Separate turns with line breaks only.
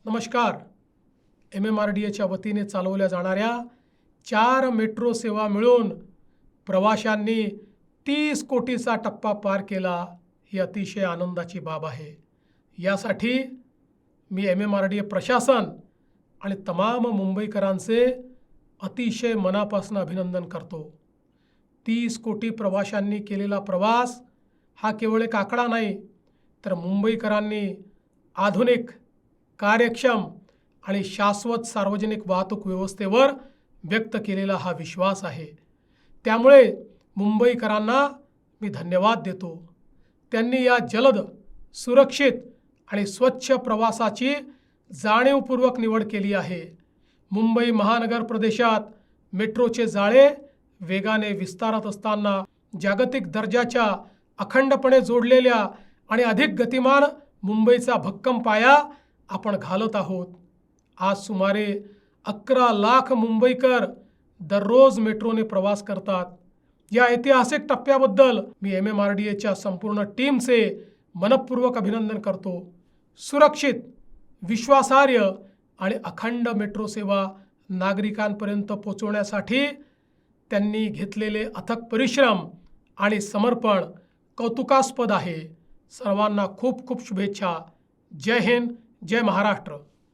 नमस्कार. MMRDAच्या वतीने चालवल्या जाणाऱ्या 4 मेट्रो सेवा मिळून प्रवाशांनी 30 कोटीचा टप्पा पार केला ही अतिशय आनंदाची बाब आहे. यासाठी मी MMRDA प्रशासन आणि तमाम मुंबईकरांचे अतिशय मनापासून अभिनंदन करतो. 30 कोटी प्रवाशांनी केलेला प्रवास हा केवळ एक आकडा नाही, तर मुंबईकरांनी आधुनिक, कार्यक्षम आणि शाश्वत सार्वजनिक वाहतूक व्यवस्थेवर व्यक्त केलेला हा विश्वास आहे. त्यामुळे मुंबईकरांना मी धन्यवाद देतो. त्यांनी या जलद, सुरक्षित आणि स्वच्छ प्रवासाची जाणीवपूर्वक निवड केली आहे. मुंबई महानगर प्रदेशात मेट्रोचे जाळे वेगाने विस्तारत असताना जागतिक दर्जाच्या, अखंडपणे जोडलेल्या आणि अधिक गतिमान मुंबईचा भक्कम पाया आपण घालत आहोत. आज सुमारे 11 लाख मुंबईकर दररोज मेट्रोने प्रवास करतात. या ऐतिहासिक टप्प्याबद्दल मी MMRDAच्या संपूर्ण टीमचे मनपूर्वक अभिनंदन करतो. सुरक्षित, विश्वासार्ह आणि अखंड मेट्रो सेवा नागरिकांपर्यंत पोहोचवण्यासाठी त्यांनी घेतलेले अथक परिश्रम आणि समर्पण कौतुकास्पद आहे. सर्वांना खूप खूप शुभेच्छा. जय हिंद, जय महाराष्ट्र.